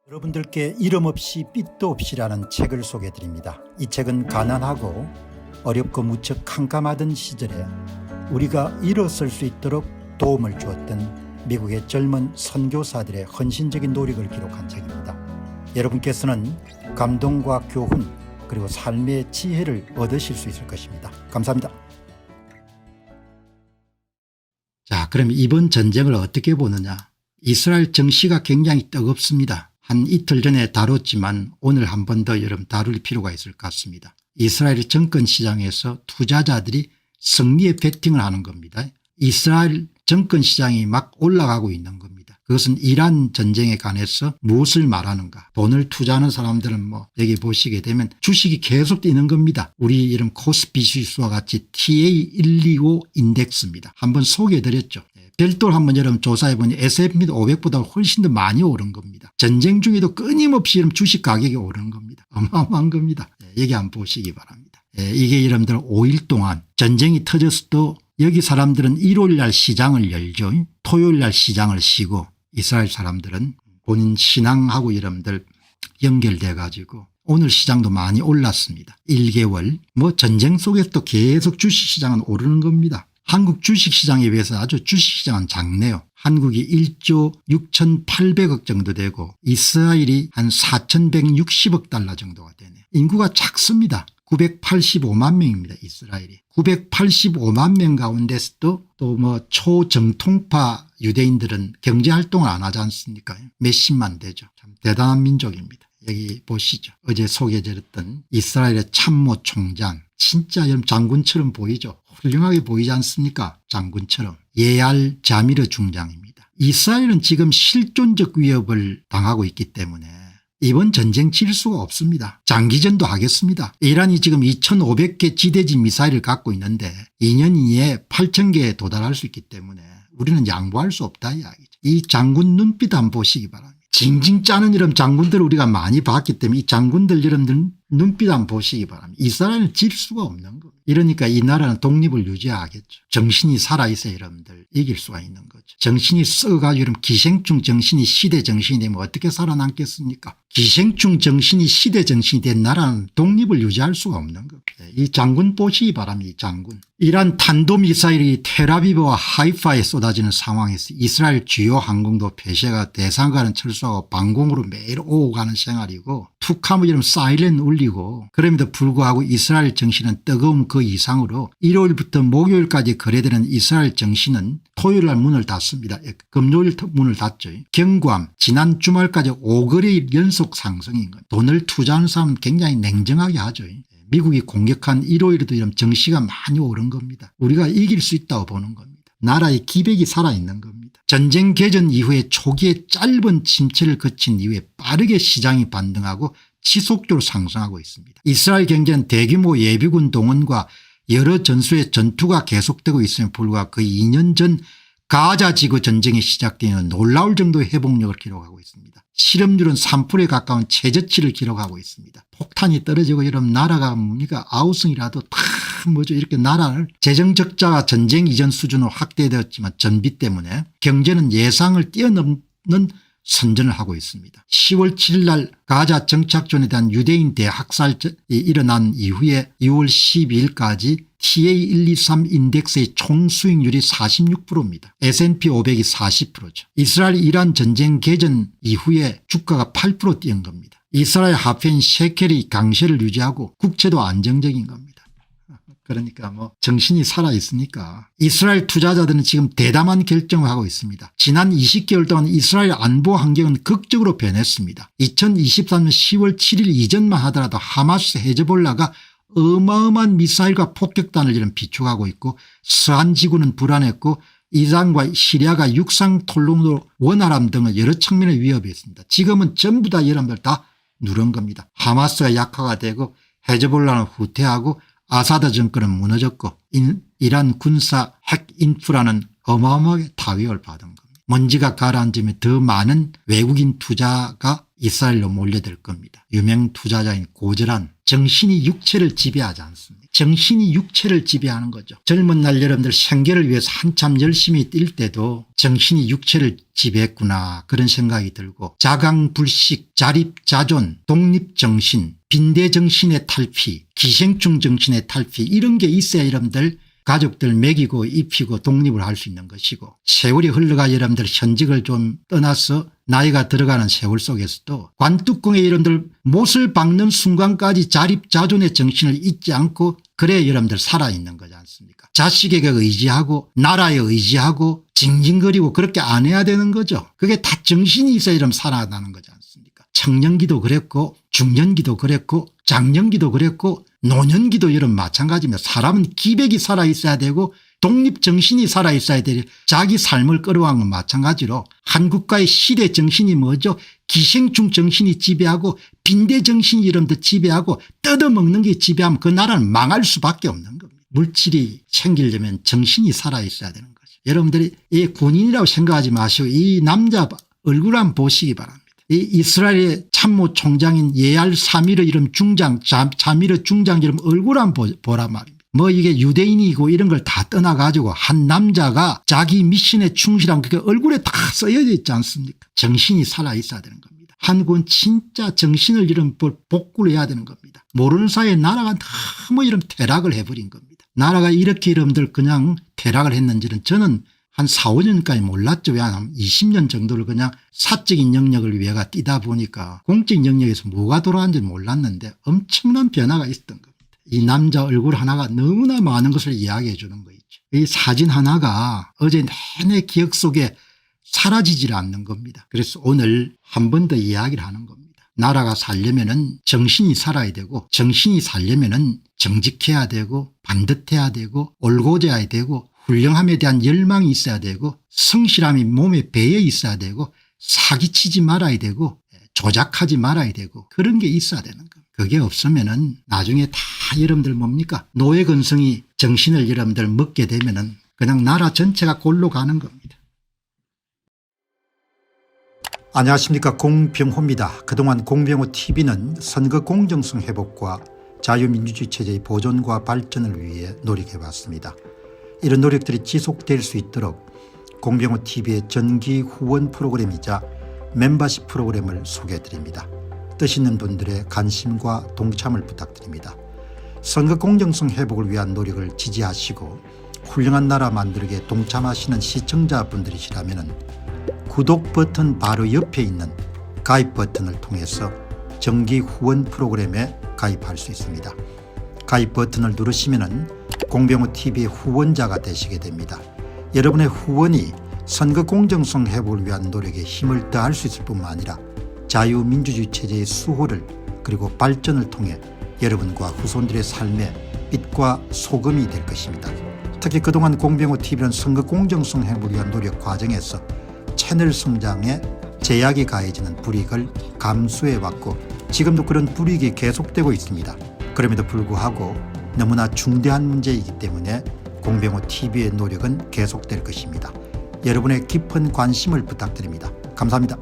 여러분들께 이름 없이 빛도 없이라는 책을 소개해드립니다. 이 책은 가난하고 어렵고 무척 캄캄하던 시절에 우리가 일어설 수 있도록 도움을 주었던 미국의 젊은 선교사들의 헌신적인 노력을 기록한 책입니다. 여러분께서는 감동과 교훈 그리고 삶의 지혜를 얻으실 수 있을 것입니다. 감사합니다. 자, 그럼 이번 전쟁을 어떻게 보느냐. 이스라엘 정시가 굉장히 뜨겁습니다. 한 이틀 전에 다뤘지만 오늘 한 번 더 여러분 다룰 필요가 있을 것 같습니다. 이스라엘 정권 시장에서 투자자들이 승리에 베팅을 하는 겁니다. 이스라엘 정권 시장이 막 올라가고 있는 겁니다. 그것은 이란 전쟁에 관해서 무엇을 말하는가. 돈을 투자하는 사람들은 여기 보시게 되면 주식이 계속 뛰는 겁니다. 우리 이런 코스피 지수와 같이 TA125 인덱스입니다. 한번 소개해드렸죠. 별도로 한번 여러분 조사해보니 S&P 500보다 훨씬 더 많이 오른 겁니다. 전쟁 중에도 끊임없이 여러분 주식 가격이 오르는 겁니다. 어마어마한 겁니다. 여기 한번 보시기 바랍니다. 이게 여러분들 5일 동안 전쟁이 터졌어도 여기 사람들은 일요일 날 시장을 열죠. 토요일 날 시장을 쉬고 이스라엘 사람들은 본인 신앙하고 여러분들 연결돼 가지고 오늘 시장도 많이 올랐습니다. 1개월 전쟁 속에서도 계속 주식시장은 오르는 겁니다. 한국 주식시장에 비해서 아주 주식시장은 작네요. 한국이 1조 6,800억 정도 되고 이스라엘이 한 4,160억 달러 정도가 되네요. 인구가 작습니다. 985만 명입니다. 이스라엘이. 985만 명 가운데서도 또 초정통파 유대인들은 경제활동을 안 하지 않습니까? 몇십만 되죠. 참 대단한 민족입니다. 여기 보시죠. 어제 소개해드렸던 이스라엘의 참모 총장 진짜 장군처럼 보이죠. 훌륭하게 보이지 않습니까? 장군처럼. 예알 자미르 중장입니다. 이스라엘은 지금 실존적 위협을 당하고 있기 때문에 이번 전쟁 질 수가 없습니다. 장기전도 하겠습니다. 이란이 지금 2,500개 지대지 미사일을 갖고 있는데 2년 이내에 8,000개에 도달할 수 있기 때문에 우리는 양보할 수 없다 이야기죠. 이 장군 눈빛 한번 보시기 바랍니다. 징징 짜는 이런 장군들을 우리가 많이 봤기 때문에 이 장군들 여러분들 눈빛 한번 보시기 바랍니다. 이스라엘은 질 수가 없는 겁니다. 이러니까 이 나라는 독립을 유지하겠죠. 정신이 살아있어야 여러분들 이길 수가 있는 거죠. 정신이 썩어가지고 이런 기생충 정신이 시대 정신이 되면 어떻게 살아남겠습니까? 기생충 정신이 시대 정신이 된 나라는 독립을 유지할 수가 없는 겁니다. 이 장군 보시기 바랍니다. 이 장군. 이란 탄도미사일이 텔아비브와 하이파에 쏟아지는 상황에서 이스라엘 주요 항공도 폐쇄가 대상가는 철수하고 방공으로 매일 오고 가는 생활이고 툭하면 이런 사이렌 울리고 그럼에도 불구하고 이스라엘 정신은 뜨거움 그 이상으로 일요일부터 목요일까지 거래되는 이스라엘 정신은 토요일 날 문을 닫습니다. 금요일 문을 닫죠. 경고함 지난 주말까지 5거래일 연속 상승인 거예요. 돈을 투자하는 사람은 굉장히 냉정하게 하죠. 미국이 공격한 일요일에도 이런 정시가 많이 오른 겁니다. 우리가 이길 수 있다고 보는 겁니다. 나라의 기백이 살아있는 겁니다. 전쟁 개전 이후에 초기에 짧은 침체를 거친 이후에 빠르게 시장이 반등하고 지속적으로 상승하고 있습니다. 이스라엘 경제는 대규모 예비군 동원과 여러 전수의 전투가 계속되고 있음에 불구하고 거의 2년 전 가자 지구 전쟁이 시작되는 놀라울 정도의 회복력을 기록하고 있습니다. 실업률은 3%에 가까운 최저치를 기록하고 있습니다. 폭탄이 떨어지고 여러분 나라가 뭡니까 아우성이라도 다 이렇게 나라를 재정적자가 전쟁 이전 수준으로 확대되었지만 전비 때문에 경제는 예상을 뛰어넘는 선전을 하고 있습니다. 10월 7일 날 가자 정착존에 대한 유대인 대학살이 일어난 이후에 6월 12일까지 TA123 인덱스의 총 수익률이 46%입니다. S&P 500이 40%죠. 이스라엘 이란 전쟁 개전 이후에 주가가 8% 뛰는 겁니다. 이스라엘 화폐인 셰켈이 강세를 유지하고 국채도 안정적인 겁니다. 그러니까 정신이 살아있으니까 이스라엘 투자자들은 지금 대담한 결정을 하고 있습니다. 지난 20개월 동안 이스라엘 안보 환경은 극적으로 변했습니다. 2023년 10월 7일 이전만 하더라도 하마스 헤즈볼라가 어마어마한 미사일과 폭격단을 이런 비축하고 있고 서한 지구는 불안했고 이란과 시리아가 육상 통로로 원활함 등의 여러 측면의 위협이 있습니다. 지금은 전부 다 여러분들 다 누른 겁니다. 하마스가 약화가 되고 헤즈볼라는 후퇴하고 아사드 정권은 무너졌고 이란 군사 핵 인프라는 어마어마하게 타격을 받은 겁니다. 먼지가 가라앉으면 더 많은 외국인 투자가 이스라엘로 몰려들 겁니다. 유명 투자자인 고절한 정신이 육체를 지배하지 않습니다. 정신이 육체를 지배하는 거죠. 젊은 날 여러분들 생계를 위해서 한참 열심히 뛸 때도 정신이 육체를 지배했구나 그런 생각이 들고 자강불식, 자립자존, 독립정신, 빈대정신의 탈피, 기생충 정신의 탈피 이런 게 있어야 여러분들 가족들 먹이고 입히고 독립을 할 수 있는 것이고 세월이 흘러가 여러분들 현직을 좀 떠나서 나이가 들어가는 세월 속에서도 관뚜껑에 여러분들 못을 박는 순간까지 자립자존의 정신을 잊지 않고 그래 여러분들 살아있는 거지 않습니까? 자식에게 의지하고 나라에 의지하고 징징거리고 그렇게 안 해야 되는 거죠. 그게 다 정신이 있어야 여러분 살아나는 거지 않습니까? 청년기도 그랬고 중년기도 그랬고 장년기도 그랬고 노년기도 여러분 마찬가지입니다. 사람은 기백이 살아있어야 되고 독립정신이 살아있어야 되고 자기 삶을 끌어가는 건 마찬가지로 한국과의 시대 정신이 뭐죠? 기생충 정신이 지배하고 빈대정신이 여러분들 지배하고 뜯어먹는 게 지배하면 그 나라는 망할 수밖에 없는 겁니다. 물질이 생기려면 정신이 살아있어야 되는 거죠. 여러분들이 이 군인이라고 생각하지 마시고 이 남자 얼굴 한번 보시기 바랍니다. 이 이스라엘의 참모 총장인 예알 사미르 이름 중장 자미르 중장 이름 얼굴 한번 보란 말입니다. 뭐 이게 유대인이고 이런 걸 다 떠나가지고 한 남자가 자기 미션에 충실한 그게 얼굴에 다 써여져 있지 않습니까? 정신이 살아있어야 되는 겁니다. 한국은 진짜 정신을 이런 복구를 해야 되는 겁니다. 모르는 사이에 나라가 너무 이런 퇴락을 해버린 겁니다. 나라가 이렇게 여러분들 그냥 퇴락을 했는지는 저는 한 4, 5년까지 몰랐죠. 왜 한 20년 정도를 그냥 사적인 영역을 위해가 뛰다 보니까 공적 영역에서 뭐가 돌아가는지 몰랐는데 엄청난 변화가 있었던 겁니다. 이 남자 얼굴 하나가 너무나 많은 것을 이야기해 주는 거 있죠. 이 사진 하나가 어제 내내 기억 속에 사라지질 않는 겁니다. 그래서 오늘 한 번 더 이야기를 하는 겁니다. 나라가 살려면은 정신이 살아야 되고 정신이 살려면은 정직해야 되고 반듯해야 되고 올곧어야 되고 훌륭함에 대한 열망이 있어야 되고 성실함이 몸에 배어 있어야 되고 사기치지 말아야 되고 조작하지 말아야 되고 그런 게 있어야 되는 겁니다. 그게 없으면은 나중에 다 여러분들 뭡니까? 노예근성이 정신을 여러분들 먹게 되면은 그냥 나라 전체가 골로 가는 겁니다. 안녕하십니까, 공병호입니다. 그동안 공병호TV는 선거 공정성 회복과 자유민주주의 체제의 보존과 발전을 위해 노력해왔습니다. 이런 노력들이 지속될 수 있도록 공병호TV의 정기 후원 프로그램이자 멤버십 프로그램을 소개해드립니다. 뜻 있는 분들의 관심과 동참을 부탁드립니다. 선거 공정성 회복을 위한 노력을 지지하시고 훌륭한 나라 만들기에 동참하시는 시청자분들이시라면 구독 버튼 바로 옆에 있는 가입 버튼을 통해서 정기 후원 프로그램에 가입할 수 있습니다. 가입 버튼을 누르시면 공병호TV의 후원자가 되시게 됩니다. 여러분의 후원이 선거 공정성 회복을 위한 노력에 힘을 더할 수 있을 뿐만 아니라 자유민주주의 체제의 수호를 그리고 발전을 통해 여러분과 후손들의 삶에 빛과 소금이 될 것입니다. 특히 그동안 공병호TV는 선거 공정성 회복을 위한 노력 과정에서 채널 성장에 제약이 가해지는 불이익을 감수해왔고 지금도 그런 불이익이 계속되고 있습니다. 그럼에도 불구하고 너무나 중대한 문제이기 때문에 공병호TV의 노력은 계속될 것입니다. 여러분의 깊은 관심을 부탁드립니다. 감사합니다.